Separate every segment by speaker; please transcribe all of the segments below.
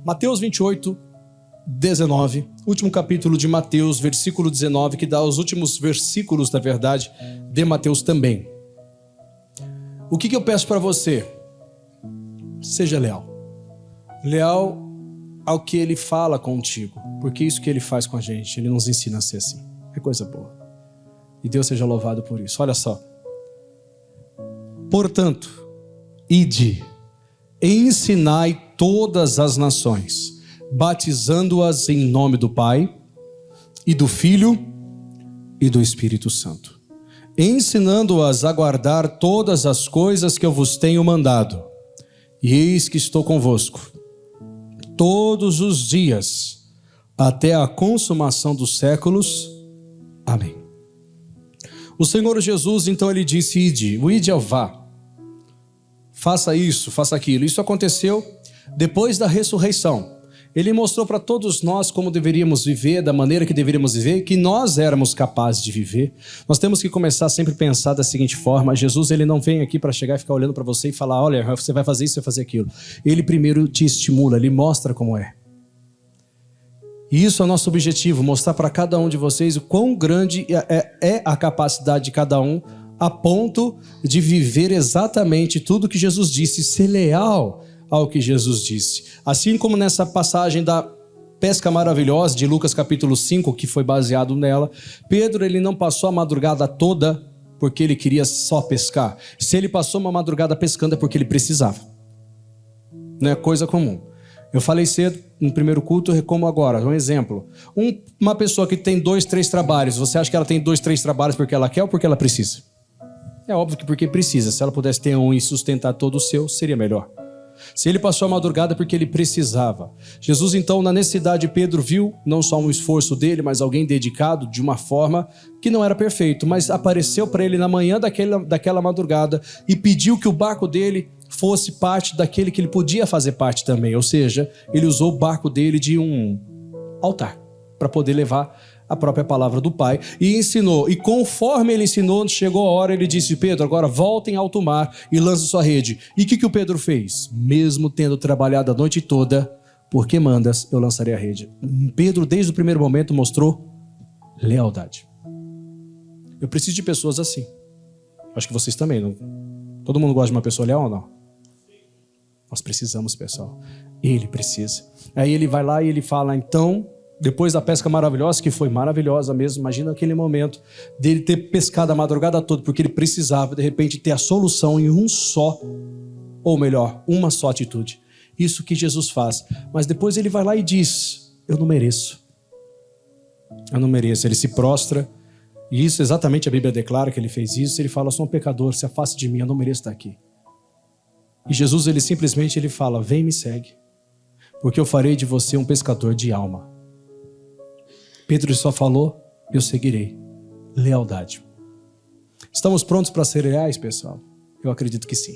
Speaker 1: Mateus 28, 19, último capítulo de Mateus, versículo 19, que dá os últimos versículos, na verdade, de Mateus também. O que eu peço para você? Seja leal. Leal ao que ele fala contigo, porque isso que ele faz com a gente, ele nos ensina a ser assim. É coisa boa. E Deus seja louvado por isso. Olha só. Portanto, ide, ensinai todas as nações, batizando-as em nome do Pai, e do Filho, e do Espírito Santo, ensinando-as a guardar todas as coisas que eu vos tenho mandado. E eis que estou convosco todos os dias, até a consumação dos séculos. Amém. O Senhor Jesus, então, ele disse, ide. O ide é o vá. Faça isso, faça aquilo. Isso aconteceu depois da ressurreição. Ele mostrou para todos nós como deveríamos viver, da maneira que deveríamos viver, que nós éramos capazes de viver. Nós temos que começar sempre a pensar da seguinte forma: Jesus, ele não vem aqui para chegar e ficar olhando para você e falar, olha, você vai fazer isso, você vai fazer aquilo. Ele primeiro te estimula, ele mostra como é. E isso é o nosso objetivo, mostrar para cada um de vocês o quão grande é a capacidade de cada um, a ponto de viver exatamente tudo que Jesus disse, ser leal ao que Jesus disse. Assim como nessa passagem da pesca maravilhosa de Lucas capítulo 5, que foi baseado nela, Pedro, ele não passou a madrugada toda porque ele queria só pescar. Se ele passou uma madrugada pescando é porque ele precisava. Não é coisa comum. Eu falei cedo no primeiro culto, eu como agora, um exemplo. Uma pessoa que tem 2, 3 trabalhos, você acha que ela tem 2, 3 trabalhos porque ela quer ou porque ela precisa? É óbvio que porque precisa. Se ela pudesse ter um e sustentar todo o seu, seria melhor. Se ele passou a madrugada porque ele precisava. Jesus, então, na necessidade, Pedro viu não só um esforço dele, mas alguém dedicado de uma forma que não era perfeito, mas apareceu para ele na manhã daquela madrugada e pediu que o barco dele fosse parte daquele que ele podia fazer parte também. Ou seja, ele usou o barco dele de um altar para poder levar a própria palavra do Pai, e ensinou. E conforme ele ensinou, chegou a hora, ele disse, Pedro, agora volta em alto mar e lança sua rede. E o que o Pedro fez? Mesmo tendo trabalhado a noite toda, porque mandas, eu lançarei a rede. Pedro, desde o primeiro momento, mostrou lealdade. Eu preciso de pessoas assim. Acho que vocês também. Não? Todo mundo gosta de uma pessoa leal ou não? Nós precisamos, pessoal. Ele precisa. Aí ele vai lá e ele fala, então, depois da pesca maravilhosa, que foi maravilhosa mesmo, imagina aquele momento dele ter pescado a madrugada toda, porque ele precisava, de repente, ter a solução em um só, ou melhor, uma só atitude. Isso que Jesus faz. Mas depois ele vai lá e diz, eu não mereço. Eu não mereço. Ele se prostra, e isso exatamente a Bíblia declara que ele fez isso. Ele fala, eu sou um pecador, se afaste de mim, eu não mereço estar aqui. E Jesus, ele simplesmente fala, vem e me segue, porque eu farei de você um pescador de alma. Pedro só falou, eu seguirei. Lealdade. Estamos prontos para ser leais, pessoal? Eu acredito que sim.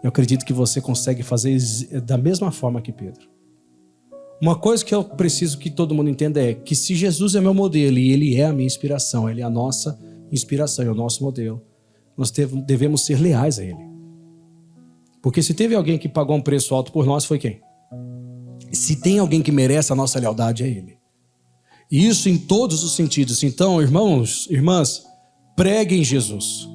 Speaker 1: Eu acredito que você consegue fazer da mesma forma que Pedro. Uma coisa que eu preciso que todo mundo entenda é que se Jesus é meu modelo e ele é a minha inspiração, ele é a nossa inspiração, é o nosso modelo, nós devemos ser leais a ele. Porque se teve alguém que pagou um preço alto por nós, foi quem? Se tem alguém que merece a nossa lealdade, é ele. E isso em todos os sentidos. Então, irmãos, irmãs, preguem Jesus.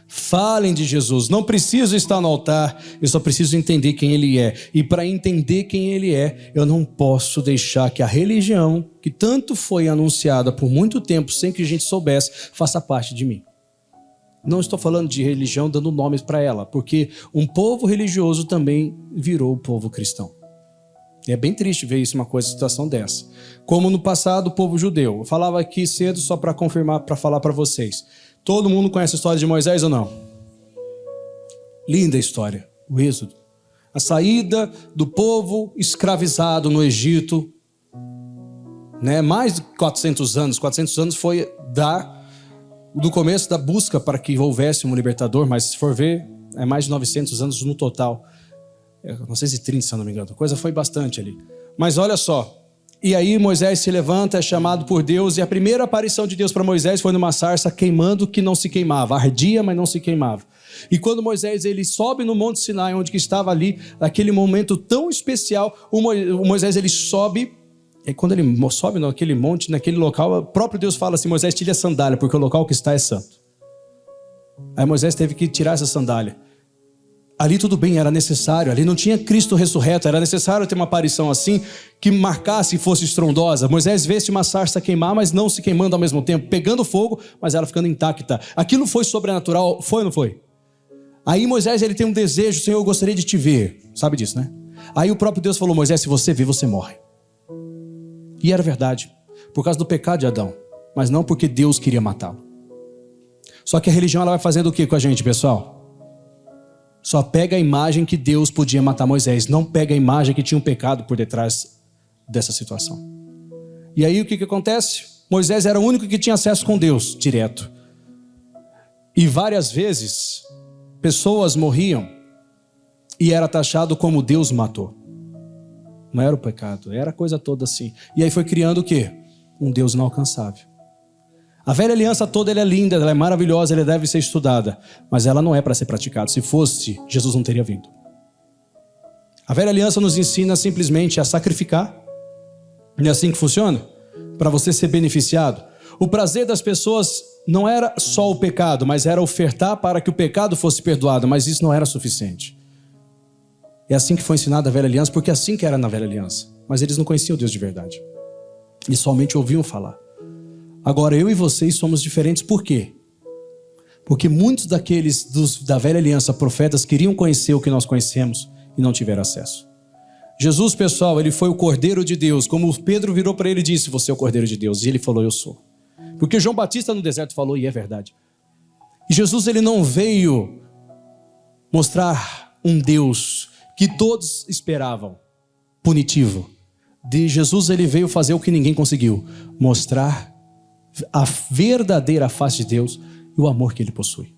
Speaker 1: Falem de Jesus. Não preciso estar no altar, eu só preciso entender quem ele é. E para entender quem ele é, eu não posso deixar que a religião, que tanto foi anunciada por muito tempo, sem que a gente soubesse, faça parte de mim. Não estou falando de religião dando nomes para ela, porque um povo religioso também virou o povo cristão. É bem triste ver isso, uma situação dessa. Como no passado, o povo judeu. Eu falava aqui cedo só para confirmar, para falar para vocês. Todo mundo conhece a história de Moisés ou não? Linda a história, o Êxodo. A saída do povo escravizado no Egito. Né? Mais de 400 anos. 400 anos foi do começo da busca para que houvesse um libertador, mas se for ver, é mais de 900 anos no total. 930, se eu não me engano. A coisa foi bastante ali. Mas olha só. E aí Moisés se levanta, é chamado por Deus. E a primeira aparição de Deus para Moisés foi numa sarça queimando que não se queimava. Ardia, mas não se queimava. E quando Moisés ele sobe no Monte Sinai, onde que estava ali, naquele momento tão especial, o Moisés ele sobe, e quando ele sobe naquele monte, naquele local, o próprio Deus fala assim: Moisés, tire a sandália, porque o local que está é santo. Aí Moisés teve que tirar essa sandália. Ali tudo bem, era necessário, ali não tinha Cristo ressurreto, era necessário ter uma aparição assim, que marcasse e fosse estrondosa. Moisés vê-se uma sarça queimar, mas não se queimando ao mesmo tempo, pegando fogo, mas ela ficando intacta. Aquilo foi sobrenatural, foi ou não foi? Aí Moisés ele tem um desejo: Senhor, eu gostaria de te ver. Sabe disso, né? Aí o próprio Deus falou: Moisés, se você ver, você morre. E era verdade, por causa do pecado de Adão, mas não porque Deus queria matá-lo. Só que a religião ela vai fazendo o que com a gente, pessoal? Só pega a imagem que Deus podia matar Moisés, não pega a imagem que tinha um pecado por detrás dessa situação. E aí o que acontece? Moisés era o único que tinha acesso com Deus, direto. E várias vezes, pessoas morriam e era taxado como Deus matou. Não era o pecado, era a coisa toda assim. E aí foi criando o quê? Um Deus inalcançável. A velha aliança toda ela é linda, ela é maravilhosa, ela deve ser estudada, mas ela não é para ser praticada. Se fosse, Jesus não teria vindo. A velha aliança nos ensina simplesmente a sacrificar. Não é assim que funciona? Para você ser beneficiado. O prazer das pessoas não era só o pecado, mas era ofertar para que o pecado fosse perdoado, mas isso não era suficiente. É assim que foi ensinada a velha aliança, porque é assim que era na velha aliança. Mas eles não conheciam o Deus de verdade. Eles somente ouviam falar. Agora, eu e vocês somos diferentes, por quê? Porque muitos daqueles da velha aliança, profetas, queriam conhecer o que nós conhecemos e não tiveram acesso. Jesus, pessoal, ele foi o Cordeiro de Deus. Como Pedro virou para ele e disse: você é o Cordeiro de Deus. E ele falou: eu sou. Porque João Batista no deserto falou, e é verdade. E Jesus, ele não veio mostrar um Deus que todos esperavam, punitivo. De Jesus, ele veio fazer o que ninguém conseguiu: mostrar a verdadeira face de Deus e o amor que ele possui.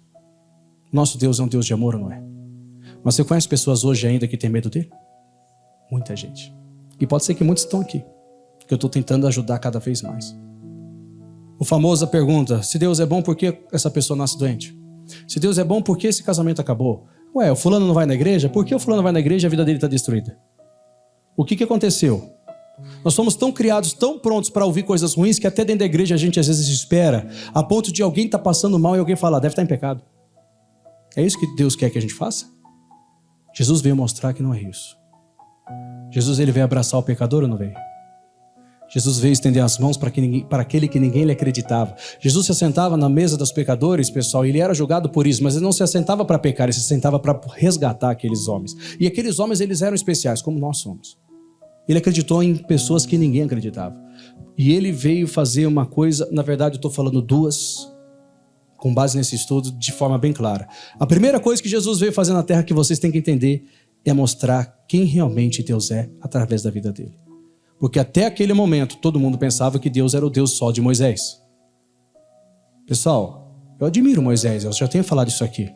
Speaker 1: Nosso Deus é um Deus de amor, ou não é? Mas você conhece pessoas hoje ainda que têm medo dele? Muita gente. E pode ser que muitos estão aqui, que eu estou tentando ajudar cada vez mais. O famosa pergunta: se Deus é bom, por que essa pessoa nasce doente? Se Deus é bom, por que esse casamento acabou? Ué, o fulano não vai na igreja? Por que o fulano vai na igreja e a vida dele está destruída? O que aconteceu? Nós somos tão criados, tão prontos para ouvir coisas ruins, que até dentro da igreja a gente às vezes espera, a ponto de alguém estar passando mal e alguém falar: deve estar em pecado. É isso que Deus quer que a gente faça? Jesus veio mostrar que não é isso. Jesus ele veio abraçar o pecador ou não veio? Jesus veio estender as mãos para aquele que ninguém lhe acreditava. Jesus se assentava na mesa dos pecadores, pessoal, e ele era julgado por isso, mas ele não se assentava para pecar, ele se assentava para resgatar aqueles homens. E aqueles homens, eles eram especiais, como nós somos. Ele acreditou em pessoas que ninguém acreditava. E ele veio fazer uma coisa, na verdade eu estou falando duas, com base nesse estudo, de forma bem clara. A primeira coisa que Jesus veio fazer na terra, que vocês têm que entender, é mostrar quem realmente Deus é através da vida dele. Porque até aquele momento, todo mundo pensava que Deus era o Deus só de Moisés. Pessoal, eu admiro Moisés, eu já tenho falado isso aqui.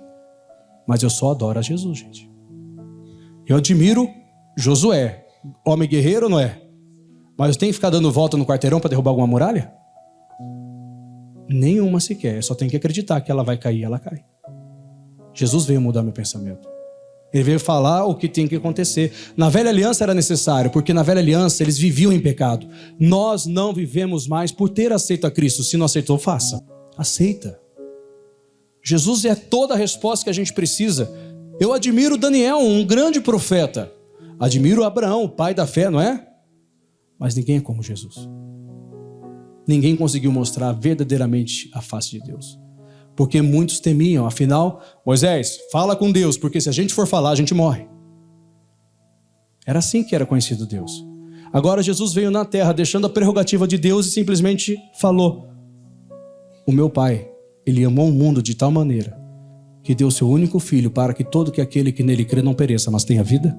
Speaker 1: Mas eu só adoro a Jesus, gente. Eu admiro Josué, homem guerreiro, não é? Mas eu tenho que ficar dando volta no quarteirão para derrubar alguma muralha? Nenhuma sequer, eu só tenho que acreditar que ela vai cair, ela cai. Jesus veio mudar meu pensamento. Ele veio falar o que tem que acontecer. Na velha aliança era necessário, porque na velha aliança eles viviam em pecado. Nós não vivemos mais por ter aceito a Cristo. Se não aceitou, faça. Aceita. Jesus é toda a resposta que a gente precisa. Eu admiro Daniel, um grande profeta. Admiro Abraão, o pai da fé, não é? Mas ninguém é como Jesus. Ninguém conseguiu mostrar verdadeiramente a face de Deus. Porque muitos temiam. Afinal, Moisés, fala com Deus, porque se a gente for falar, a gente morre. Era assim que era conhecido Deus. Agora Jesus veio na terra, deixando a prerrogativa de Deus e simplesmente falou: o meu Pai, Ele amou o mundo de tal maneira que deu seu único filho para que todo aquele que nele crê não pereça, mas tenha vida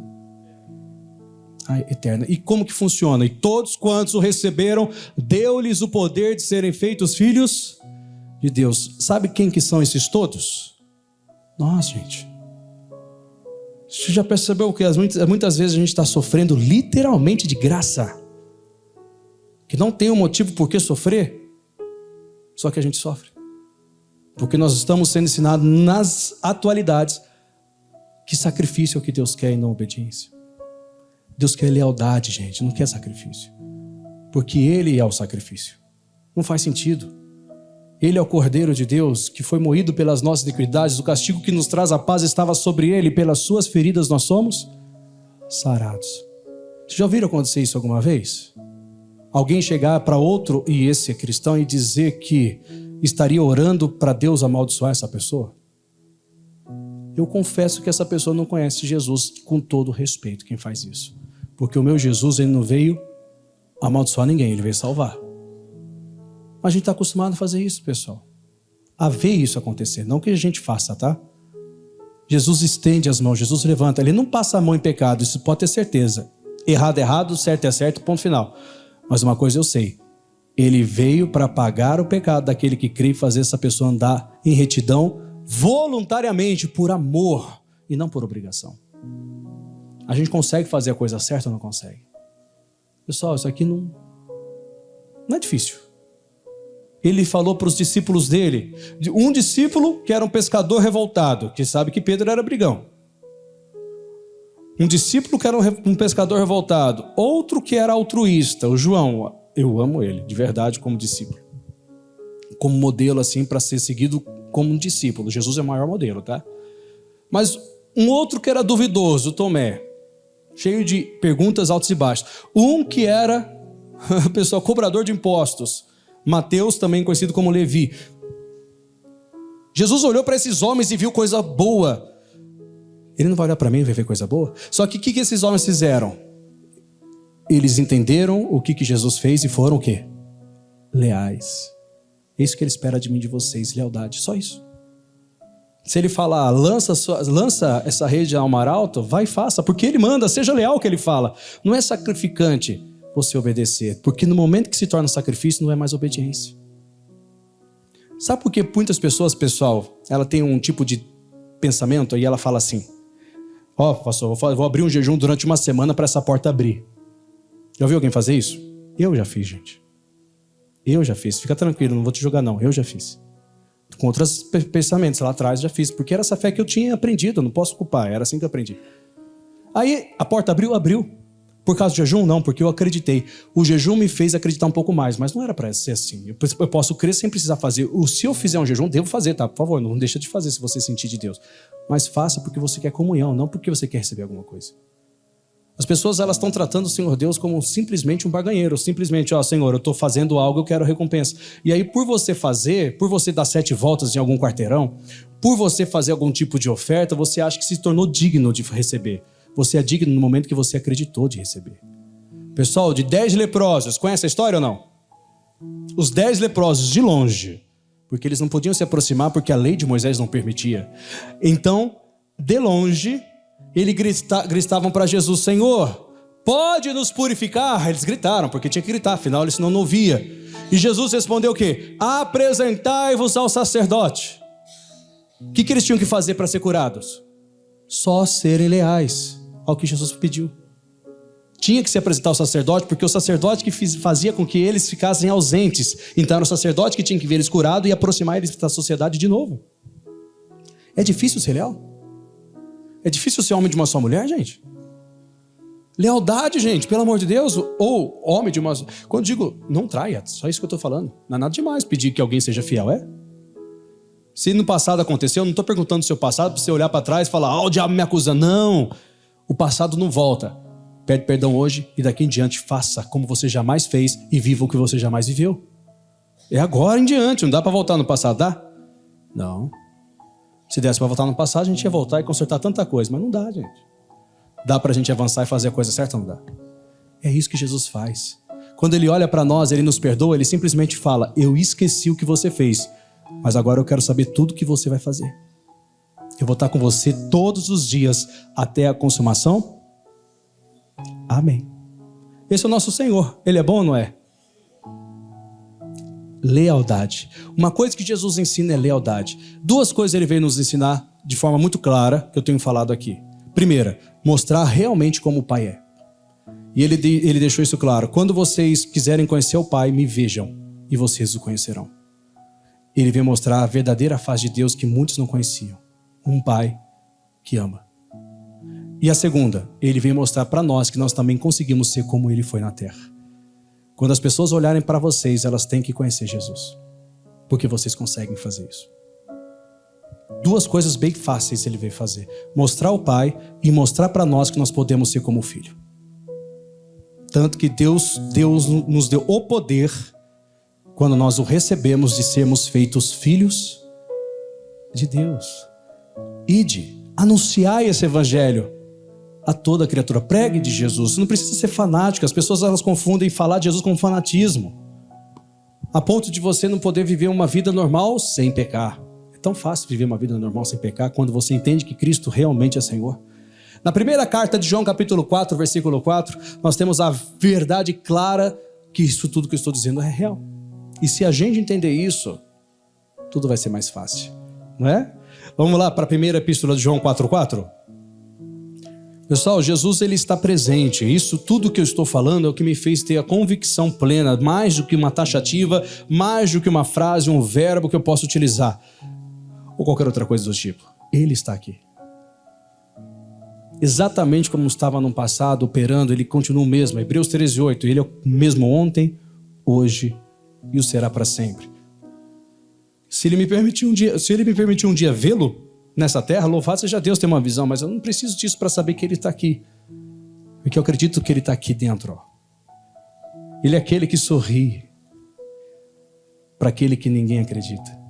Speaker 1: eterna. E como que funciona? E todos quantos o receberam, deu-lhes o poder de serem feitos filhos de Deus. Sabe quem que são esses todos? Nós, gente. Você já percebeu que muitas vezes a gente está sofrendo literalmente de graça? Que não tem um motivo por que sofrer, só que a gente sofre. Porque nós estamos sendo ensinados nas atualidades que sacrifício é o que Deus quer e não obediência. Deus quer lealdade, gente, não quer sacrifício. Porque Ele é o sacrifício. Não faz sentido. Ele é o Cordeiro de Deus, que foi moído pelas nossas iniquidades. O castigo que nos traz a paz estava sobre Ele. Pelas suas feridas nós somos sarados. Vocês já ouviram acontecer isso alguma vez? Alguém chegar para outro, e esse é cristão, e dizer que estaria orando para Deus amaldiçoar essa pessoa? Eu confesso que essa pessoa não conhece Jesus, com todo respeito quem faz isso. Porque o meu Jesus, ele não veio amaldiçoar ninguém, ele veio salvar. Mas a gente está acostumado a fazer isso, pessoal. A ver isso acontecer, não que a gente faça, tá? Jesus estende as mãos, Jesus levanta, ele não passa a mão em pecado, isso pode ter certeza. Errado é errado, certo é certo, ponto final. Mas uma coisa eu sei, ele veio para pagar o pecado daquele que crê e fazer essa pessoa andar em retidão voluntariamente, por amor e não por obrigação. A gente consegue fazer a coisa certa ou não consegue? Pessoal, isso aqui não é difícil. Ele falou para os discípulos dele, um discípulo que era um pescador revoltado, que sabe que Pedro era brigão. Um discípulo que era um pescador revoltado. Outro que era altruísta, o João. Eu amo ele, de verdade, como discípulo. Como modelo, assim, para ser seguido como um discípulo. Jesus é o maior modelo, tá? Mas um outro que era duvidoso, Tomé. Cheio de perguntas altas e baixas. Um que era, pessoal, cobrador de impostos. Mateus, também conhecido como Levi. Jesus olhou para esses homens e viu coisa boa. Ele não vai olhar para mim e vai ver coisa boa? Só que o que esses homens fizeram? Eles entenderam o que Jesus fez e foram o quê? Leais. É isso que ele espera de mim e de vocês, lealdade, só isso. Se ele falar, lança essa rede ao mar alto, vai e faça, porque ele manda, seja leal ao que ele fala. Não é sacrificante você obedecer, porque no momento que se torna sacrifício, não é mais obediência. Sabe por que muitas pessoas, pessoal, ela tem um tipo de pensamento e ela fala assim, pastor, vou abrir um jejum durante uma semana para essa porta abrir. Já ouviu alguém fazer isso? Eu já fiz, gente. Eu já fiz. Fica tranquilo, não vou te julgar não. Eu já fiz. Com outros pensamentos lá atrás já fiz. Porque era essa fé que eu tinha aprendido. Eu não posso culpar. Era assim que eu aprendi. Aí a porta abriu. Por causa do jejum? Não, porque eu acreditei. O jejum me fez acreditar um pouco mais. Mas não era para ser assim. Eu posso crer sem precisar fazer. Se eu fizer um jejum, devo fazer, tá? Por favor, não deixa de fazer se você sentir de Deus. Mas faça porque você quer comunhão, não porque você quer receber alguma coisa. As pessoas, elas estão tratando o Senhor Deus como simplesmente um barganheiro. Simplesmente, Senhor, eu estou fazendo algo, eu quero recompensa. E aí, por você dar 7 voltas em algum quarteirão, por você fazer algum tipo de oferta, você acha que se tornou digno de receber. Você é digno no momento que você acreditou de receber. Pessoal, de 10 leprosos, conhece a história ou não? Os 10 leprosos, de longe, porque eles não podiam se aproximar porque a lei de Moisés não permitia. Então, de longe, eles gritavam para Jesus, Senhor, pode nos purificar? Eles gritaram, porque tinha que gritar, afinal eles não ouvia. E Jesus respondeu o quê? Apresentai-vos ao sacerdote. O que eles tinham que fazer para ser curados? Só serem leais ao que Jesus pediu. Tinha que se apresentar ao sacerdote, porque o sacerdote que fazia com que eles ficassem ausentes. Então era o sacerdote que tinha que ver eles curados e aproximar eles da sociedade de novo. É difícil ser leal? É difícil ser homem de uma só mulher, gente? Lealdade, gente, pelo amor de Deus. Ou homem de uma... Quando digo, não traia, só isso que eu estou falando. Não é nada demais pedir que alguém seja fiel, é? Se no passado aconteceu, eu não estou perguntando do seu passado para você olhar para trás e falar, o diabo me acusa. Não, o passado não volta. Pede perdão hoje e daqui em diante faça como você jamais fez e viva o que você jamais viveu. É agora em diante, não dá para voltar no passado, dá? Não. Se desse para voltar no passado, a gente ia voltar e consertar tanta coisa, mas não dá, gente. Dá para a gente avançar e fazer a coisa certa ou não dá? É isso que Jesus faz. Quando Ele olha para nós, Ele nos perdoa, Ele simplesmente fala, eu esqueci o que você fez, mas agora eu quero saber tudo o que você vai fazer. Eu vou estar com você todos os dias até a consumação. Amém. Esse é o nosso Senhor. Ele é bom ou não é? Lealdade. Uma coisa que Jesus ensina é lealdade. 2 coisas Ele veio nos ensinar de forma muito clara, que eu tenho falado aqui. Primeira, mostrar realmente como o Pai é. E ele deixou isso claro. Quando vocês quiserem conhecer o Pai, me vejam e vocês o conhecerão. Ele veio mostrar a verdadeira face de Deus que muitos não conheciam. Um pai que ama. E a segunda, ele veio mostrar para nós que nós também conseguimos ser como ele foi na terra. Quando as pessoas olharem para vocês, elas têm que conhecer Jesus. Porque vocês conseguem fazer isso. Duas coisas bem fáceis ele veio fazer. Mostrar o Pai e mostrar para nós que nós podemos ser como o Filho. Tanto que Deus nos deu o poder, quando nós o recebemos, de sermos feitos filhos de Deus. Ide, anunciai esse evangelho a toda criatura. Pregue de Jesus. Você não precisa ser fanático. As pessoas elas confundem falar de Jesus com fanatismo. A ponto de você não poder viver uma vida normal sem pecar. É tão fácil viver uma vida normal sem pecar quando você entende que Cristo realmente é Senhor. Na primeira carta de João, capítulo 4, versículo 4, nós temos a verdade clara que isso tudo que eu estou dizendo é real. E se a gente entender isso, tudo vai ser mais fácil, não é? Vamos lá para a primeira epístola de João 4:4. Pessoal, Jesus ele está presente. Isso tudo que eu estou falando é o que me fez ter a convicção plena, mais do que uma taxativa, mais do que uma frase, um verbo que eu posso utilizar, ou qualquer outra coisa do tipo. Ele está aqui. Exatamente como estava no passado, operando, ele continua o mesmo. Hebreus 13:8, ele é o mesmo ontem, hoje e o será para sempre. Se ele me permitir um dia vê-lo nessa terra, louvado seja Deus, ter uma visão, mas eu não preciso disso para saber que ele está aqui. Porque eu acredito que ele está aqui dentro. Ó. Ele é aquele que sorri para aquele que ninguém acredita.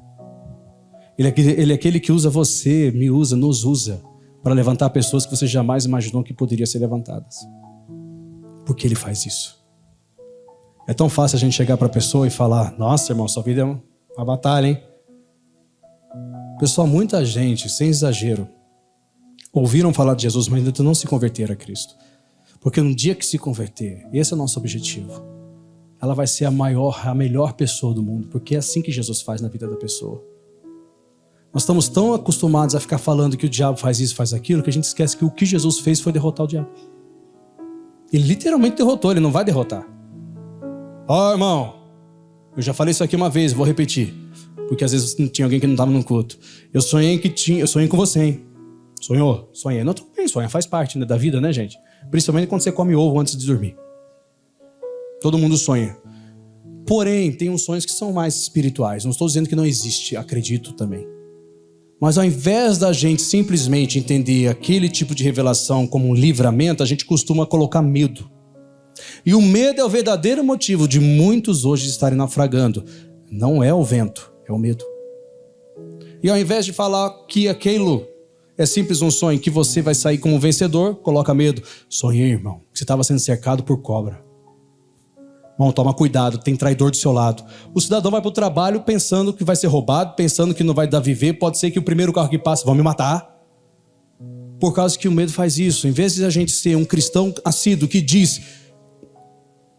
Speaker 1: Ele é aquele que usa você, me usa, nos usa para levantar pessoas que você jamais imaginou que poderiam ser levantadas. Porque ele faz isso. É tão fácil a gente chegar para a pessoa e falar: nossa, irmão, sua vida é uma batalha, hein? Pessoal, muita gente, sem exagero, ouviram falar de Jesus, mas ainda não se converteram a Cristo. Porque no dia que se converter, esse é o nosso objetivo. Ela vai ser a melhor pessoa do mundo, porque é assim que Jesus faz na vida da pessoa. Nós estamos tão acostumados a ficar falando que o diabo faz isso, faz aquilo, que a gente esquece que o que Jesus fez foi derrotar o diabo. Ele literalmente derrotou, ele não vai derrotar. Ó, irmão, eu já falei isso aqui uma vez, vou repetir. Porque às vezes tinha alguém que não estava no culto. Eu sonhei com você, hein? Sonhou? Sonhei. Não, tudo bem, sonhar faz parte, né, da vida, né, gente? Principalmente quando você come ovo antes de dormir. Todo mundo sonha. Porém, tem uns sonhos que são mais espirituais. Não estou dizendo que não existe, acredito também. Mas ao invés da gente simplesmente entender aquele tipo de revelação como um livramento, a gente costuma colocar medo. E o medo é o verdadeiro motivo de muitos hoje estarem naufragando. Não é o vento, é o medo. E ao invés de falar que aquilo é simples um sonho, que você vai sair como vencedor, coloca medo. Sonhei, irmão, que você estava sendo cercado por cobra. Irmão, toma cuidado, tem traidor do seu lado. O cidadão vai para o trabalho pensando que vai ser roubado, pensando que não vai dar viver. Pode ser que o primeiro carro que passa vão me matar. Por causa que o medo faz isso. Em vez de a gente ser um cristão assíduo que diz: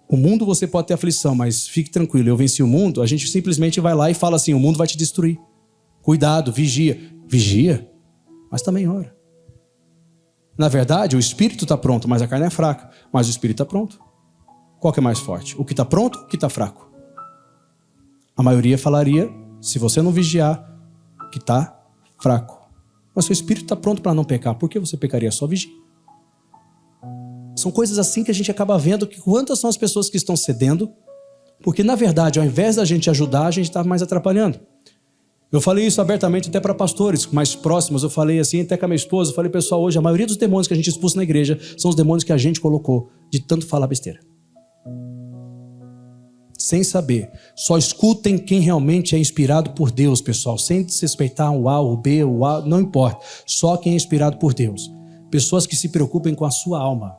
Speaker 1: o mundo você pode ter aflição, mas fique tranquilo, eu venci o mundo. A gente simplesmente vai lá e fala assim: o mundo vai te destruir. Cuidado, vigia. Vigia, mas também ora. Na verdade, o espírito está pronto, mas a carne é fraca. Mas o espírito está pronto. Qual que é mais forte? O que está pronto ou o que está fraco? A maioria falaria, se você não vigiar, que está fraco. Mas seu espírito está pronto para não pecar. Por que você pecaria? Só vigia. São coisas assim que a gente acaba vendo que quantas são as pessoas que estão cedendo, porque na verdade, ao invés da gente ajudar, a gente está mais atrapalhando. Eu falei isso abertamente até para pastores mais próximos. Eu falei assim até com a minha esposa. Eu falei: pessoal, hoje a maioria dos demônios que a gente expulsa na igreja são os demônios que a gente colocou de tanto falar besteira. Sem saber. Só escutem quem realmente é inspirado por Deus, pessoal. Sem desrespeitar o A, o B, o A, não importa. Só quem é inspirado por Deus. Pessoas que se preocupem com a sua alma.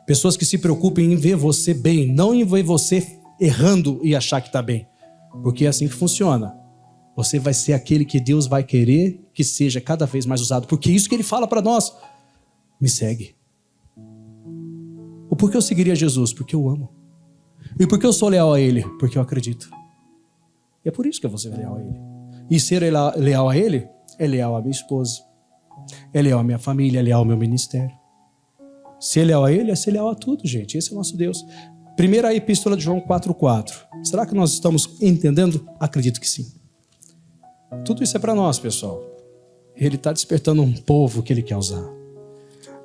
Speaker 1: Pessoas que se preocupem em ver você bem, não em ver você errando e achar que está bem. Porque é assim que funciona. Você vai ser aquele que Deus vai querer que seja cada vez mais usado. Porque é isso que Ele fala para nós. Me segue. Ou por que eu seguiria Jesus? Porque eu amo. E por que eu sou leal a Ele? Porque eu acredito. E é por isso que eu vou ser leal a Ele. E ser leal a Ele é leal à minha esposa. É leal à minha família, é leal ao meu ministério. Ser leal a Ele é ser leal a tudo, gente. Esse é o nosso Deus. Primeira epístola de João 4:4. Será que nós estamos entendendo? Acredito que sim. Tudo isso é para nós, pessoal. Ele está despertando um povo que ele quer usar.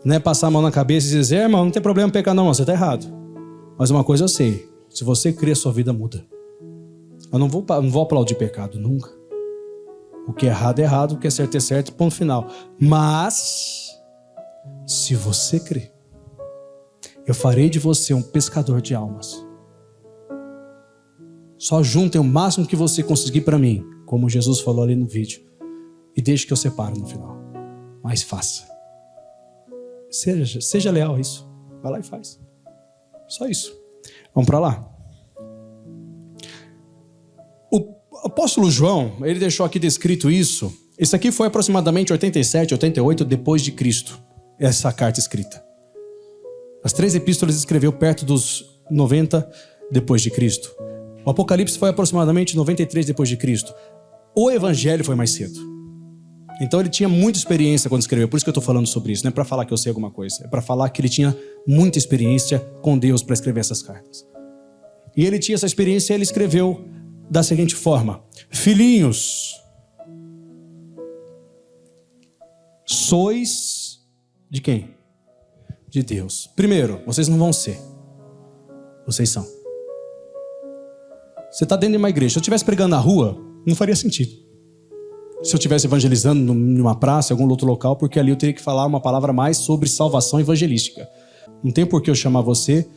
Speaker 1: Não é passar a mão na cabeça e dizer, irmão, não tem problema pecar não, você está errado. Mas uma coisa eu sei, se você crer, sua vida muda. Eu não vou aplaudir pecado, nunca. O que é errado, o que é certo, ponto final. Mas, se você crer, eu farei de você um pescador de almas. Só juntem o máximo que você conseguir para mim, como Jesus falou ali no vídeo, e deixe que eu separe no final. Mas faça. Seja leal a isso. Vai lá e faz. Só isso. Vamos para lá. O apóstolo João, ele deixou aqui descrito isso. Isso aqui foi aproximadamente 87, 88 depois de Cristo. Essa carta escrita. As 3 epístolas escreveu perto dos 90 depois de Cristo. O Apocalipse foi aproximadamente 93 depois de Cristo. O Evangelho foi mais cedo. Então ele tinha muita experiência quando escreveu. Por isso que eu estou falando sobre isso. Não é para falar que eu sei alguma coisa. É para falar que ele tinha muita experiência com Deus para escrever essas cartas. E ele tinha essa experiência e ele escreveu da seguinte forma: filhinhos, sois de quem? De Deus. Primeiro, vocês não vão ser. Vocês são. Você está dentro de uma igreja. Se eu estivesse pregando na rua, não faria sentido. Se eu estivesse evangelizando numa praça, em algum outro local, porque ali eu teria que falar uma palavra mais sobre salvação evangelística. Não tem por que eu chamar você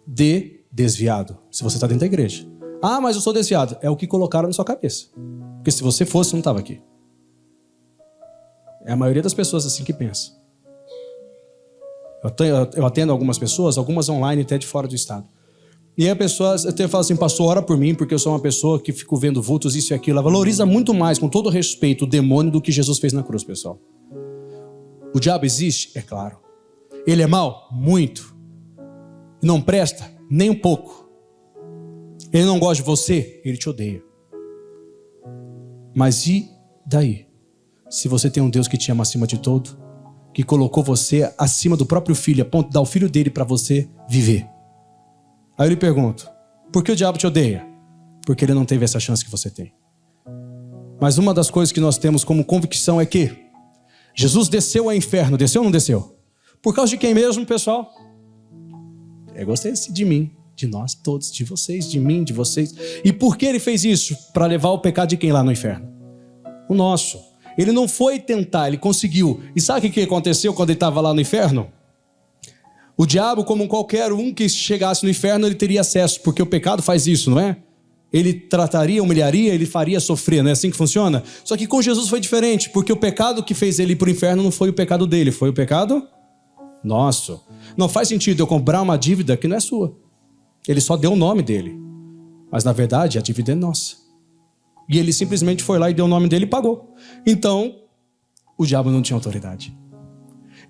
Speaker 1: de desviado, se você está dentro da igreja. Ah, mas eu sou desviado. É o que colocaram na sua cabeça. Porque se você fosse, você não estava aqui. É a maioria das pessoas assim que pensa. Eu atendo algumas pessoas, algumas online até de fora do estado. E aí a pessoa até fala assim, pastor, ora por mim, porque eu sou uma pessoa que fico vendo vultos, isso e aquilo. Ela valoriza muito mais, com todo respeito, o demônio do que Jesus fez na cruz, pessoal. O diabo existe? É claro. Ele é mau? Muito. Não presta? Nem um pouco. Ele não gosta de você? Ele te odeia. Mas e daí? Se você tem um Deus que te ama acima de todo, que colocou você acima do próprio filho, a ponto de dar o filho dele para você viver. Aí eu lhe pergunto, por que o diabo te odeia? Porque ele não teve essa chance que você tem. Mas uma das coisas que nós temos como convicção é que Jesus desceu ao inferno. Desceu ou não desceu? Por causa de quem mesmo, pessoal? Eu gostei de mim, de nós todos, de vocês, de mim, de vocês. E por que ele fez isso? Para levar o pecado de quem lá no inferno? O nosso. Ele não foi tentar, ele conseguiu. E sabe o que aconteceu quando ele estava lá no inferno? O diabo, como qualquer um que chegasse no inferno, ele teria acesso, porque o pecado faz isso, não é? Ele trataria, humilharia, ele faria sofrer, não é assim que funciona? Só que com Jesus foi diferente, porque o pecado que fez ele ir para o inferno não foi o pecado dele, foi o pecado nosso. Não faz sentido eu cobrar uma dívida que não é sua. Ele só deu o nome dele. Mas na verdade a dívida é nossa. E ele simplesmente foi lá e deu o nome dele e pagou. Então, o diabo não tinha autoridade.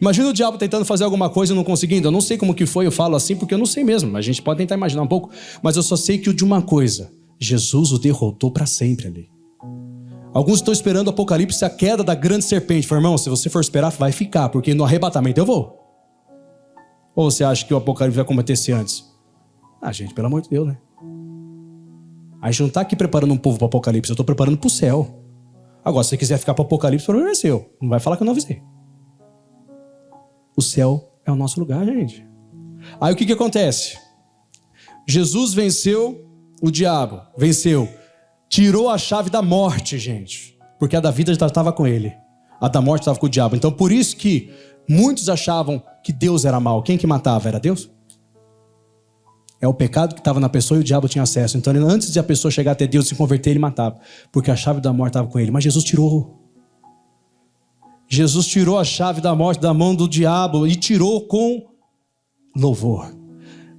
Speaker 1: Imagina o diabo tentando fazer alguma coisa e não conseguindo. Eu não sei como que foi, eu falo assim porque eu não sei mesmo. A gente pode tentar imaginar um pouco. Mas eu só sei que de uma coisa, Jesus o derrotou para sempre ali. Alguns estão esperando o Apocalipse, a queda da grande serpente. Falei, irmão, se você for esperar, vai ficar, porque no arrebatamento eu vou. Ou você acha que o Apocalipse vai acontecer antes? Ah, gente, pelo amor de Deus, né? A gente não está aqui preparando um povo para o Apocalipse, eu estou preparando para o céu. Agora, se você quiser ficar para o Apocalipse, o problema é seu. Não vai falar que eu não avisei. O céu é o nosso lugar, gente. Aí o que acontece? Jesus venceu o diabo, venceu. Tirou a chave da morte, gente. Porque a da vida já estava com ele. A da morte estava com o diabo. Então por isso que muitos achavam que Deus era mau. Quem que matava? Era Deus? É o pecado que estava na pessoa e o diabo tinha acesso. Então antes de a pessoa chegar até Deus e se converter, ele matava. Porque a chave da morte estava com ele. Mas Jesus tirou. Jesus tirou a chave da morte da mão do diabo e tirou com louvor.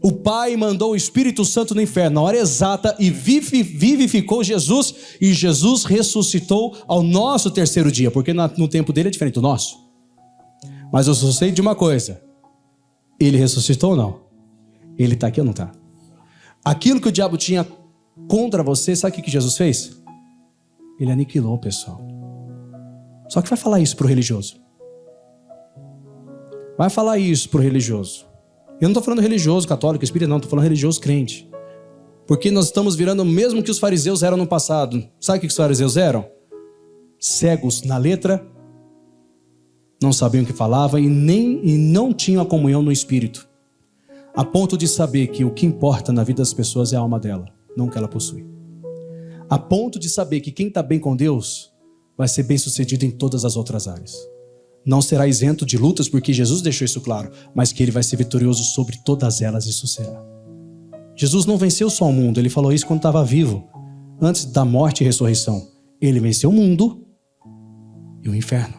Speaker 1: O Pai mandou o Espírito Santo no inferno na hora exata e vivificou Jesus. E Jesus ressuscitou ao nosso terceiro dia. Porque no tempo dele é diferente do nosso. Mas eu só sei de uma coisa. Ele ressuscitou ou não? Ele está aqui ou não está? Aquilo que o diabo tinha contra você, sabe o que Jesus fez? Ele aniquilou, pessoal. Só que vai falar isso para o religioso. Vai falar isso para o religioso. Eu não estou falando religioso, católico, espírita, não. Estou falando religioso crente. Porque nós estamos virando o mesmo que os fariseus eram no passado. Sabe o que os fariseus eram? cegos na letra, não sabiam o que falavam e não tinham a comunhão no espírito, a ponto de saber que o que importa na vida das pessoas é a alma dela, não o que ela possui. A ponto de saber que quem está bem com Deus vai ser bem sucedido em todas as outras áreas. Não será isento de lutas, porque Jesus deixou isso claro, mas que ele vai ser vitorioso sobre todas elas, isso será. Jesus não venceu só o mundo, ele falou isso quando estava vivo, antes da morte e ressurreição. Ele venceu o mundo e o inferno.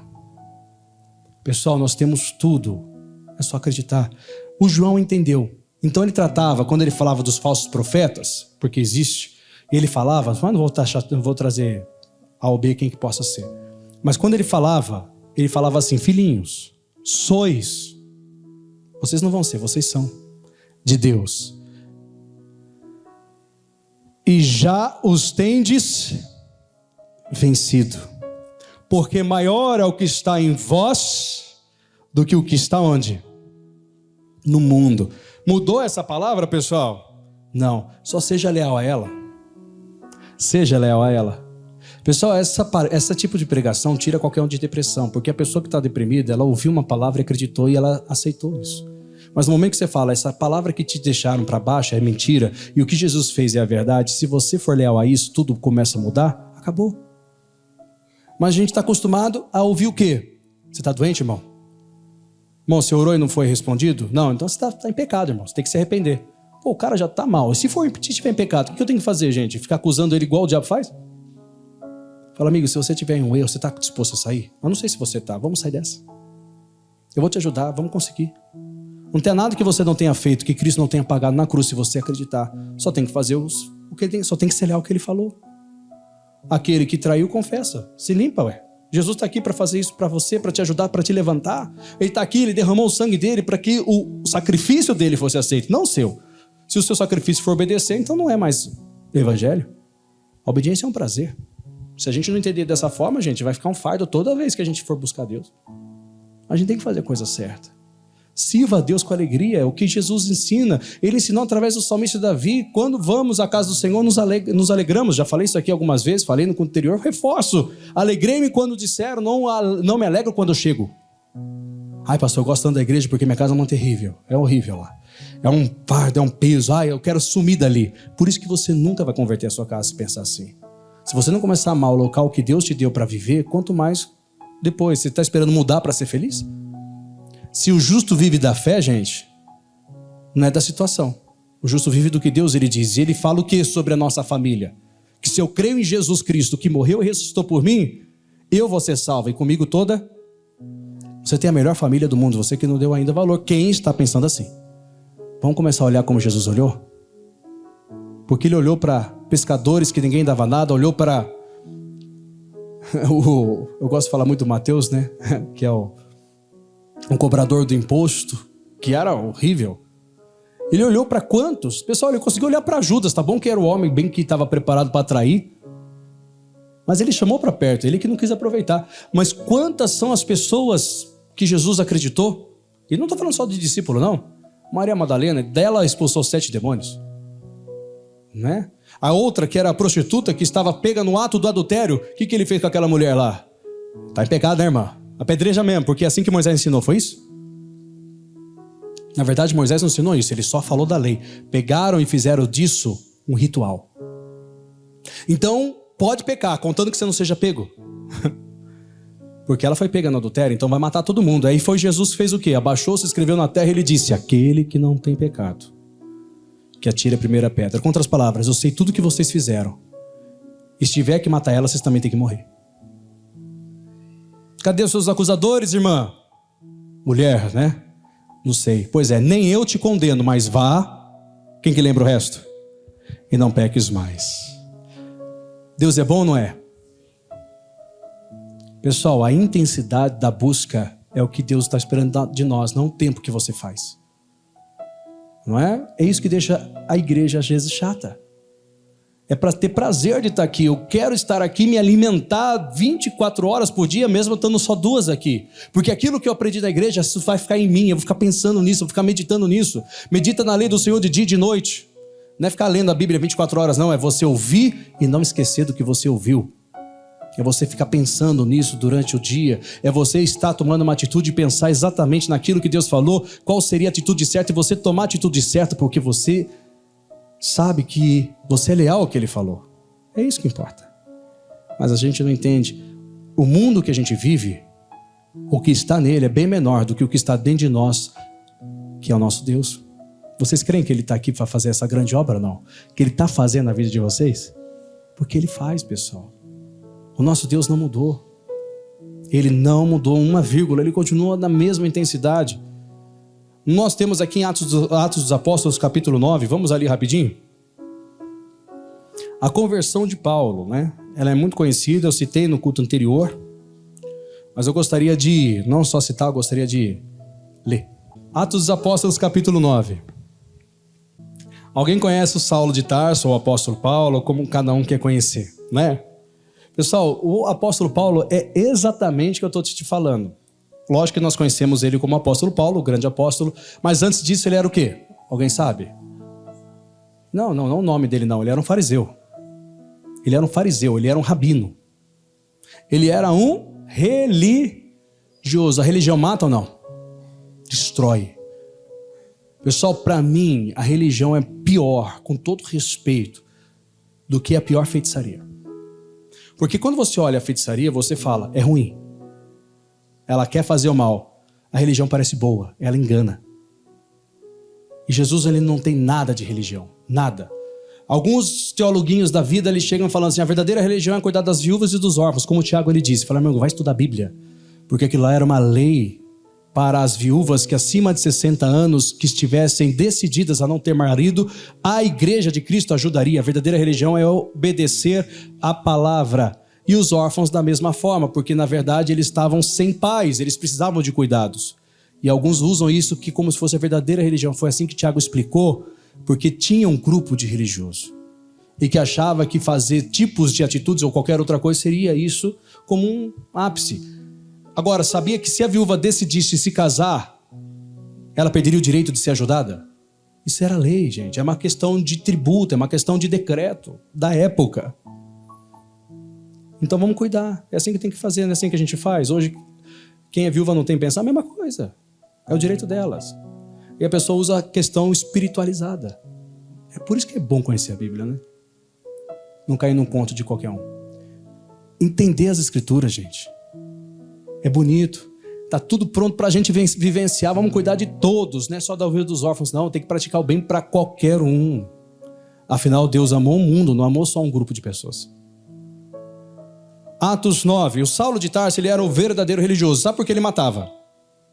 Speaker 1: Pessoal, nós temos tudo, é só acreditar. O João entendeu. Então ele tratava, quando ele falava dos falsos profetas, porque existe, ele falava, mas não vou trazer A ou B quem que possa ser. Mas quando ele falava assim, filhinhos, vocês não vão ser, vocês são de Deus. E já os tendes vencido, porque maior é o que está em vós do que o que está onde? No mundo. Mudou essa palavra, pessoal? Não, só seja leal a ela. Seja leal a ela. Pessoal, essa tipo de pregação tira qualquer um de depressão, porque a pessoa que está deprimida, ela ouviu uma palavra, acreditou e ela aceitou isso. Mas no momento que você fala, essa palavra que te deixaram para baixo é mentira, e o que Jesus fez é a verdade, se você for leal a isso, tudo começa a mudar, acabou. Mas a gente está acostumado a ouvir o quê? Você está doente, irmão? Irmão, você orou e não foi respondido? Não, então você está em pecado, irmão, você tem que se arrepender. Pô, o cara já está mal, e se estiver em pecado, o que eu tenho que fazer, gente? Ficar acusando ele igual o diabo faz? Fala, amigo, se você tiver em um erro, você está disposto a sair? Eu não sei se você está, vamos sair dessa. Eu vou te ajudar, vamos conseguir. Não tem nada que você não tenha feito, que Cristo não tenha pagado na cruz, se você acreditar. Só tem que fazer o que ele tem, só tem que ser leal ao que ele falou. Aquele que traiu, confessa. Se limpa, ué. Jesus está aqui para fazer isso para você, para te ajudar, para te levantar. Ele está aqui, ele derramou o sangue dele para que o sacrifício dele fosse aceito, não o seu. Se o seu sacrifício for obedecer, então não é mais evangelho. A obediência é um prazer. Se a gente não entender dessa forma, gente, vai ficar um fardo toda vez que a gente for buscar Deus. A gente tem que fazer a coisa certa. Sirva a Deus com alegria, é o que Jesus ensina. Ele ensinou através do salmista Davi. Quando vamos à casa do Senhor, nos alegramos. Já falei isso aqui algumas vezes, falei no culto anterior, reforço. Alegrei-me quando disseram, não me alegro quando eu chego. Ai, pastor, eu gosto tanto da igreja porque minha casa é terrível. É horrível lá. É um fardo, é um peso. Ai, eu quero sumir dali. Por isso que você nunca vai converter a sua casa se pensar assim. Se você não começar a amar o local que Deus te deu para viver, quanto mais depois. Você está esperando mudar para ser feliz? Se o justo vive da fé, gente, não é da situação. O justo vive do que Deus ele diz. E ele fala o que sobre a nossa família? Que se eu creio em Jesus Cristo, que morreu e ressuscitou por mim, eu vou ser salvo e comigo toda. Você tem a melhor família do mundo, você que não deu ainda valor. Quem está pensando assim? Vamos começar a olhar como Jesus olhou? Porque ele olhou para pescadores que ninguém dava nada, olhou para... Eu gosto de falar muito do Mateus, né? Que é um cobrador do imposto, que era horrível. Ele olhou para quantos? Pessoal, ele conseguiu olhar para Judas, tá bom que era o homem bem que estava preparado para trair, mas ele chamou para perto, ele que não quis aproveitar. Mas quantas são as pessoas que Jesus acreditou? E não estou falando só de discípulo, não. Maria Madalena, dela expulsou 7 demônios, né? A outra, que era a prostituta, que estava pega no ato do adultério, o que ele fez com aquela mulher lá? Tá em pecado, né, irmã? Apedreja mesmo, porque é assim que Moisés ensinou, foi isso? Na verdade, Moisés não ensinou isso, ele só falou da lei. Pegaram e fizeram disso um ritual. Então, pode pecar, contando que você não seja pego. Porque ela foi pega no adultério, então vai matar todo mundo. Aí foi Jesus que fez o quê? Abaixou-se, escreveu na terra e ele disse: aquele que não tem pecado, que atire a primeira pedra. Com outras palavras, eu sei tudo o que vocês fizeram. E se tiver que matar ela, vocês também têm que morrer. Cadê os seus acusadores, irmã? Mulher, né? Não sei. Pois é, nem eu te condeno, mas vá. Quem que lembra o resto? E não peques mais. Deus é bom ou não é? Pessoal, a intensidade da busca é o que Deus está esperando de nós, não o tempo que você faz. Não é? É isso que deixa a igreja às vezes chata. É para ter prazer de estar aqui. Eu quero estar aqui, me alimentar 24 horas por dia, mesmo estando só 2 aqui. Porque aquilo que eu aprendi da igreja, isso vai ficar em mim. Eu vou ficar pensando nisso, eu vou ficar meditando nisso. Medita na lei do Senhor de dia e de noite. Não é ficar lendo a Bíblia 24 horas, não. É você ouvir e não esquecer do que você ouviu. É você ficar pensando nisso durante o dia. É você estar tomando uma atitude e pensar exatamente naquilo que Deus falou, qual seria a atitude certa, e você tomar a atitude certa porque você sabe que você é leal ao que Ele falou. É isso que importa. Mas a gente não entende. O mundo que a gente vive, o que está nele é bem menor do que o que está dentro de nós, que é o nosso Deus. Vocês creem que Ele está aqui para fazer essa grande obra ou não? Que Ele está fazendo na vida de vocês? Porque Ele faz, pessoal. O nosso Deus não mudou. Ele não mudou uma vírgula, Ele continua na mesma intensidade. Nós temos aqui em Atos dos Apóstolos, capítulo 9, vamos ali rapidinho. A conversão de Paulo, né? Ela é muito conhecida, eu citei no culto anterior, mas eu gostaria de, não só citar, eu gostaria de ler. Atos dos Apóstolos, capítulo 9. Alguém conhece o Saulo de Tarso, ou o apóstolo Paulo, como cada um quer conhecer, né? Pessoal, o apóstolo Paulo é exatamente o que eu estou te falando. Lógico que nós conhecemos ele como apóstolo Paulo, o grande apóstolo, mas antes disso ele era o quê? Alguém sabe? Não o nome dele não, ele era um fariseu. Ele era um fariseu, ele era um rabino. Ele era um religioso. A religião mata ou não? Destrói. Pessoal, para mim, a religião é pior, com todo respeito, do que a pior feitiçaria. Porque quando você olha a feitiçaria, você fala, é ruim. Ela quer fazer o mal. A religião parece boa, ela engana. E Jesus, ele não tem nada de religião, nada. Alguns teologuinhos da vida, eles chegam falando assim, a verdadeira religião é cuidar das viúvas e dos órfãos, como o Tiago ele disse. Fala, meu amigo, vai estudar a Bíblia. Porque aquilo lá era uma lei para as viúvas que acima de 60 anos, que estivessem decididas a não ter marido, a igreja de Cristo ajudaria. A verdadeira religião é obedecer a palavra. E os órfãos da mesma forma, porque na verdade eles estavam sem pais, eles precisavam de cuidados. E alguns usam isso que como se fosse a verdadeira religião. Foi assim que Tiago explicou, porque tinha um grupo de religioso. E que achava que fazer tipos de atitudes ou qualquer outra coisa seria isso como um ápice. Agora, sabia que se a viúva decidisse se casar, ela perderia o direito de ser ajudada? Isso era lei, gente. É uma questão de tributo, é uma questão de decreto da época. Então vamos cuidar. É assim que tem que fazer, não é assim que a gente faz. Hoje, quem é viúva não tem que pensar a mesma coisa. É o direito delas. E a pessoa usa a questão espiritualizada. É por isso que é bom conhecer a Bíblia, né? Não cair num conto de qualquer um. Entender as Escrituras, gente. É bonito. Tá tudo pronto para a gente vivenciar. Vamos cuidar de todos, não é só da ovelha dos órfãos, não. Tem que praticar o bem para qualquer um. Afinal, Deus amou o mundo, não amou só um grupo de pessoas. Atos 9. O Saulo de Tarso, ele era o verdadeiro religioso. Sabe por que ele matava?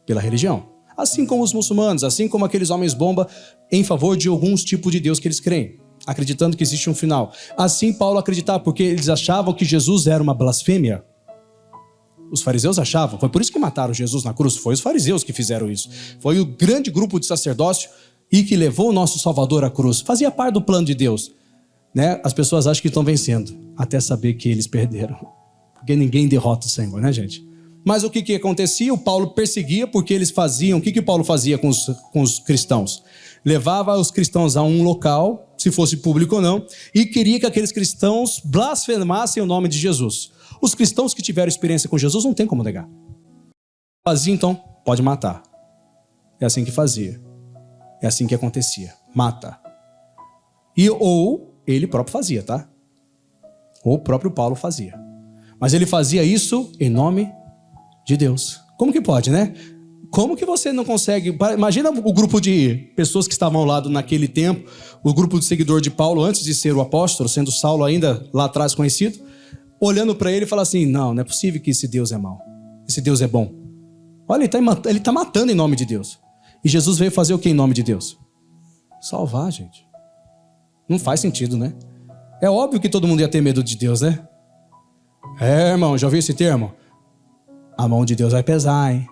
Speaker 1: Pela religião. Assim como os muçulmanos, assim como aqueles homens bomba em favor de alguns tipos de Deus que eles creem, acreditando que existe um final. Assim Paulo acreditava, porque eles achavam que Jesus era uma blasfêmia. Os fariseus achavam, foi por isso que mataram Jesus na cruz, foi os fariseus que fizeram isso. Foi o grande grupo de sacerdócio e que levou o nosso Salvador à cruz. Fazia parte do plano de Deus, né? As pessoas acham que estão vencendo, até saber que eles perderam. Porque ninguém derrota o Senhor, né, gente? Mas o que acontecia? O Paulo perseguia porque eles faziam... O que Paulo fazia com os cristãos? Levava os cristãos a um local, se fosse público ou não, e queria que aqueles cristãos blasfemassem o nome de Jesus. Os cristãos que tiveram experiência com Jesus não tem como negar. Fazia, então, pode matar. É assim que fazia. É assim que acontecia. Mata. Ou ele próprio fazia, tá? Ou o próprio Paulo fazia. Mas ele fazia isso em nome de Deus. Como que pode, né? Como que você não consegue... Imagina o grupo de pessoas que estavam ao lado naquele tempo, o grupo de seguidor de Paulo, antes de ser o apóstolo, sendo Saulo ainda lá atrás conhecido, olhando para ele e falando assim, não é possível que esse Deus é mau. Esse Deus é bom. Olha, ele está matando em nome de Deus. E Jesus veio fazer o que em nome de Deus? Salvar, gente. Não faz sentido, né? É óbvio que todo mundo ia ter medo de Deus, né? É, irmão, já ouviu esse termo? A mão de Deus vai pesar, hein?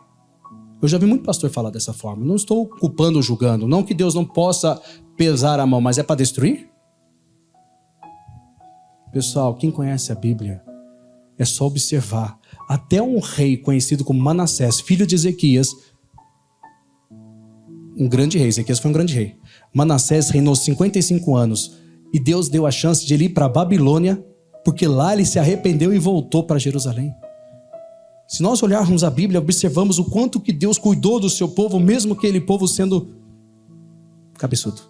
Speaker 1: Eu já vi muito pastor falar dessa forma. Não estou culpando ou julgando. Não que Deus não possa pesar a mão, mas é para destruir? Pessoal, quem conhece a Bíblia, é só observar. Até um rei conhecido como Manassés, filho de Ezequias, um grande rei, Ezequias foi um grande rei. Manassés reinou 55 anos e Deus deu a chance de ele ir para a Babilônia porque lá ele se arrependeu e voltou para Jerusalém. Se nós olharmos a Bíblia, observamos o quanto que Deus cuidou do seu povo, mesmo aquele povo sendo cabeçudo.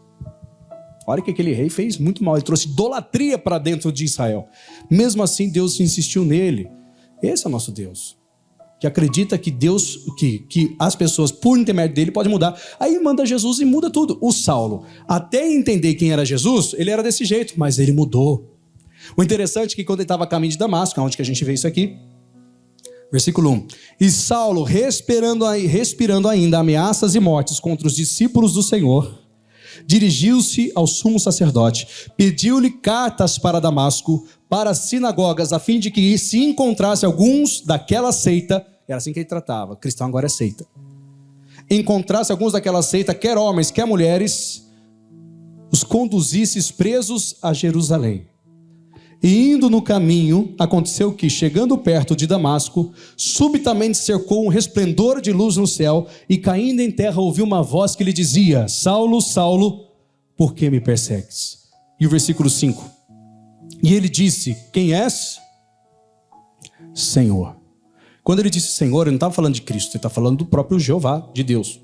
Speaker 1: Olha que aquele rei fez muito mal, ele trouxe idolatria para dentro de Israel. Mesmo assim, Deus insistiu nele. Esse é o nosso Deus, que acredita que Deus, que as pessoas, por intermédio dele, podem mudar. Aí manda Jesus e muda tudo. O Saulo, até entender quem era Jesus, ele era desse jeito, mas ele mudou. O interessante é que quando ele estava a caminho de Damasco, onde que a gente vê isso aqui, versículo 1. E Saulo, respirando ainda ameaças e mortes contra os discípulos do Senhor, dirigiu-se ao sumo sacerdote, pediu-lhe cartas para Damasco, para as sinagogas, a fim de que se encontrasse alguns daquela seita, era assim que ele tratava, cristão agora é seita, encontrasse alguns daquela seita, quer homens, quer mulheres, os conduzisses presos a Jerusalém. E indo no caminho, aconteceu que, chegando perto de Damasco, subitamente cercou um resplendor de luz no céu, e caindo em terra ouviu uma voz que lhe dizia: Saulo, Saulo, por que me persegues? E o versículo 5. E ele disse: quem és? Senhor. Quando ele disse Senhor, ele não estava falando de Cristo, ele está falando do próprio Jeová, de Deus.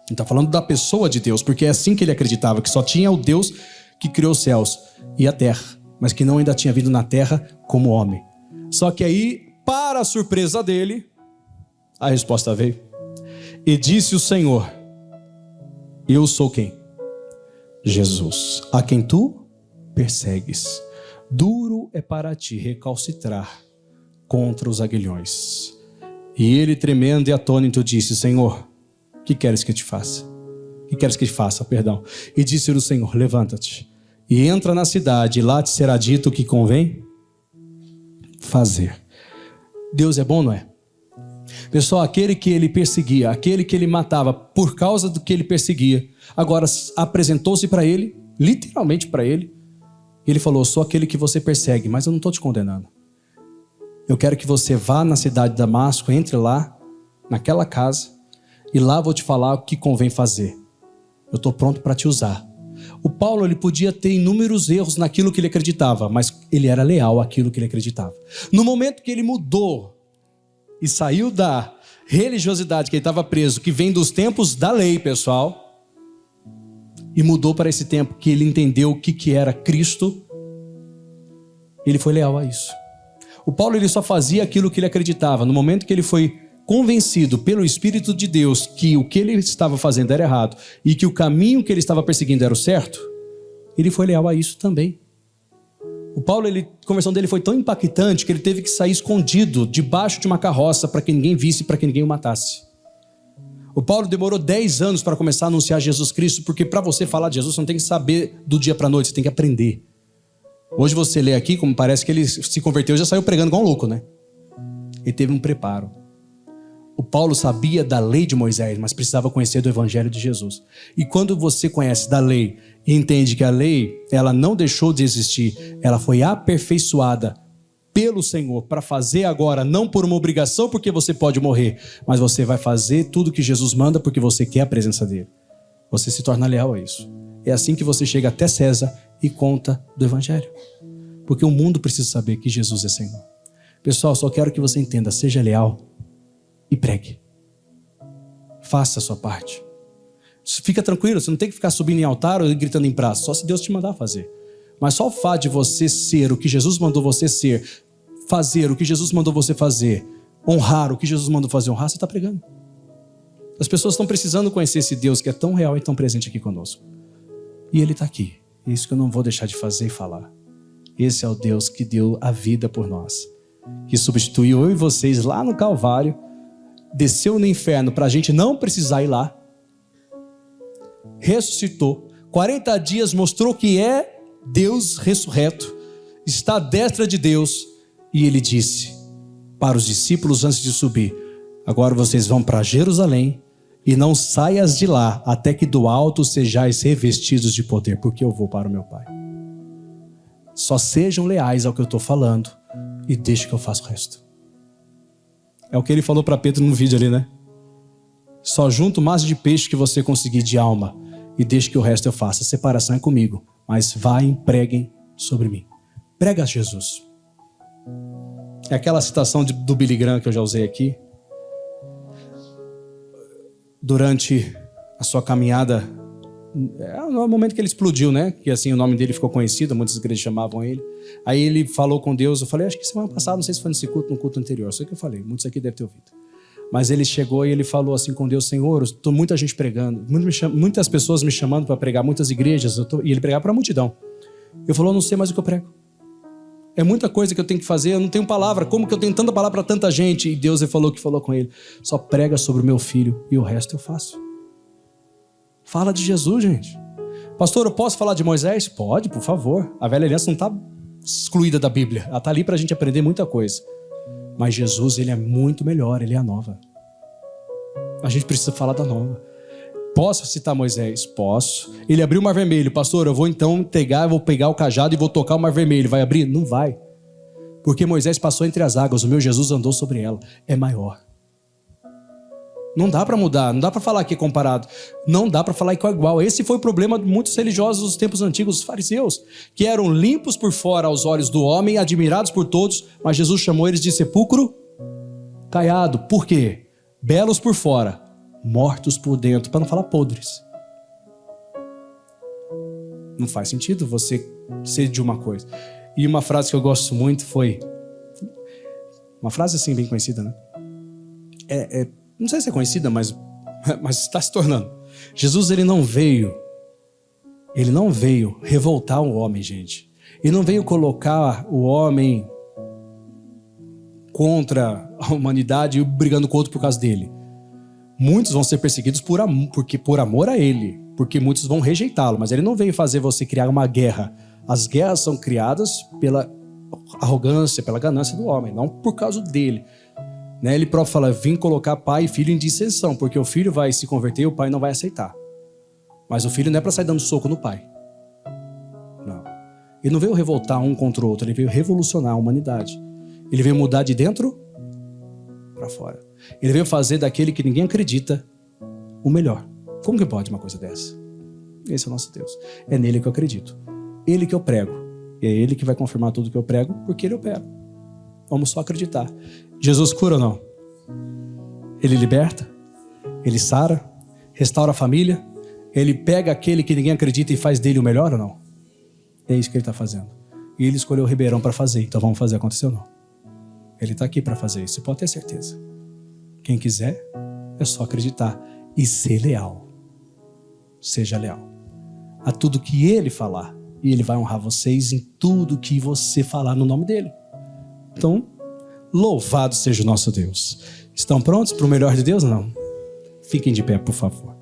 Speaker 1: Ele está falando da pessoa de Deus, porque é assim que ele acreditava, que só tinha o Deus que criou os céus e a terra, mas que não ainda tinha vindo na terra como homem. Só que aí, para a surpresa dele, a resposta veio. E disse o Senhor: eu sou quem? Jesus, a quem tu persegues. Duro é para ti recalcitrar contra os aguilhões. E ele, tremendo e atônito, disse: Senhor, o que queres que eu te faça? O que queres que eu te faça? Perdão. E disse-lhe o Senhor: levanta-te e entra na cidade, e lá te será dito o que convém fazer. Deus é bom, não é? Pessoal, aquele que ele perseguia, aquele que ele matava por causa do que ele perseguia, agora apresentou-se para ele, literalmente para ele, e ele falou: sou aquele que você persegue, mas eu não estou te condenando. Eu quero que você vá na cidade de Damasco, entre lá, naquela casa, e lá vou te falar o que convém fazer. Eu estou pronto para te usar. O Paulo, ele podia ter inúmeros erros naquilo que ele acreditava, mas ele era leal àquilo que ele acreditava. No momento que ele mudou e saiu da religiosidade que ele estava preso, que vem dos tempos da lei, pessoal, e mudou para esse tempo que ele entendeu o que era Cristo, ele foi leal a isso. O Paulo, ele só fazia aquilo que ele acreditava. No momento que ele foi convencido pelo Espírito de Deus que o que ele estava fazendo era errado e que o caminho que ele estava perseguindo era o certo, ele foi leal a isso também. O Paulo, a conversão dele foi tão impactante que ele teve que sair escondido debaixo de uma carroça para que ninguém visse, para que ninguém o matasse. O Paulo demorou 10 anos para começar a anunciar Jesus Cristo, porque para você falar de Jesus, você não tem que saber do dia para a noite, você tem que aprender. Hoje você lê aqui, como parece que ele se converteu e já saiu pregando igual um louco, né? Ele teve um preparo. O Paulo sabia da lei de Moisés, mas precisava conhecer do evangelho de Jesus. E quando você conhece da lei e entende que a lei, ela não deixou de existir, ela foi aperfeiçoada pelo Senhor para fazer agora, não por uma obrigação, porque você pode morrer, mas você vai fazer tudo que Jesus manda porque você quer a presença dele. Você se torna leal a isso. É assim que você chega até César e conta do evangelho. Porque o mundo precisa saber que Jesus é Senhor. Pessoal, só quero que você entenda, seja leal e pregue. Faça a sua parte. Fica tranquilo, você não tem que ficar subindo em altar ou gritando em praça, só se Deus te mandar fazer. Mas só o fato de você ser o que Jesus mandou você ser, fazer o que Jesus mandou você fazer, honrar o que Jesus mandou fazer honrar, você está pregando. As pessoas estão precisando conhecer esse Deus que é tão real e tão presente aqui conosco. E Ele está aqui. É isso que eu não vou deixar de fazer e falar. Esse é o Deus que deu a vida por nós, que substituiu eu e vocês lá no Calvário, desceu no inferno para a gente não precisar ir lá, ressuscitou, 40 dias mostrou que é Deus ressurreto, está à destra de Deus, e Ele disse para os discípulos antes de subir: agora vocês vão para Jerusalém e não saias de lá até que do alto sejais revestidos de poder, porque eu vou para o meu Pai. Só sejam leais ao que eu estou falando e deixe que eu faça o resto. É o que ele falou para Pedro no vídeo ali, né? Só junta o máximo de peixe que você conseguir de alma e deixe que o resto eu faça. A separação é comigo, mas vá e preguem sobre mim. Prega Jesus. É aquela citação do Billy Graham que eu já usei aqui. Durante a sua caminhada, no momento que ele explodiu, né? Que assim o nome dele ficou conhecido, muitas igrejas chamavam ele. Aí ele falou com Deus, eu falei, acho que semana passada, não sei se foi nesse culto, no culto anterior, só que eu falei, muitos aqui devem ter ouvido. Mas ele chegou e ele falou assim com Deus, Senhor, muita gente pregando, muitas pessoas me chamando para pregar, muitas igrejas, e ele pregava para a multidão. Eu falei, eu não sei mais o que eu prego. É muita coisa que eu tenho que fazer, eu não tenho palavra, como que eu tenho tanta palavra para tanta gente? E Deus falou que falou com ele, só prega sobre o meu filho e o resto eu faço. Fala de Jesus, gente. Pastor, eu posso falar de Moisés? Pode, por favor. A velha aliança não está excluída da Bíblia, ela está ali para a gente aprender muita coisa. Mas Jesus, ele é muito melhor, ele é a nova. A gente precisa falar da nova. Posso citar Moisés? Posso. Ele abriu o mar vermelho. Pastor, eu vou então vou pegar o cajado e vou tocar o mar vermelho. Vai abrir? Não vai. Porque Moisés passou entre as águas, o meu Jesus andou sobre ela. É maior. Não dá para mudar, não dá para falar que é comparado. Não dá para falar que é igual. Esse foi o problema de muitos religiosos dos tempos antigos, os fariseus, que eram limpos por fora aos olhos do homem, admirados por todos, mas Jesus chamou eles de sepulcro caiado. Por quê? Belos por fora, mortos por dentro, para não falar podres. Não faz sentido você ser de uma coisa. E uma frase que eu gosto muito foi... Uma frase assim bem conhecida, né? Não sei se é conhecida, mas está se tornando. Jesus, ele não veio revoltar o homem, gente. Ele não veio colocar o homem contra a humanidade e brigando com o outro por causa dele. Muitos vão ser perseguidos por amor a ele, porque muitos vão rejeitá-lo, mas ele não veio fazer você criar uma guerra. As guerras são criadas pela arrogância, pela ganância do homem, não por causa dele. Ele próprio fala, vim colocar pai e filho em dissensão, porque o filho vai se converter e o pai não vai aceitar. Mas o filho não é para sair dando soco no pai. Não. Ele não veio revoltar um contra o outro, ele veio revolucionar a humanidade. Ele veio mudar de dentro para fora. Ele veio fazer daquele que ninguém acredita o melhor. Como que pode uma coisa dessa? Esse é o nosso Deus. É nele que eu acredito. Ele que eu prego. E é ele que vai confirmar tudo que eu prego, porque ele opera. Vamos só acreditar. Jesus cura ou não? Ele liberta? Ele sara? Restaura a família? Ele pega aquele que ninguém acredita e faz dele o melhor ou não? É isso que ele está fazendo. E ele escolheu o Ribeirão para fazer. Então vamos fazer acontecer ou não? Ele está aqui para fazer isso. Você pode ter certeza. Quem quiser, é só acreditar e ser leal. Seja leal a tudo que ele falar. E ele vai honrar vocês em tudo que você falar no nome dele. Então, louvado seja o nosso Deus. Estão prontos para o melhor de Deus? Não. Fiquem de pé, por favor.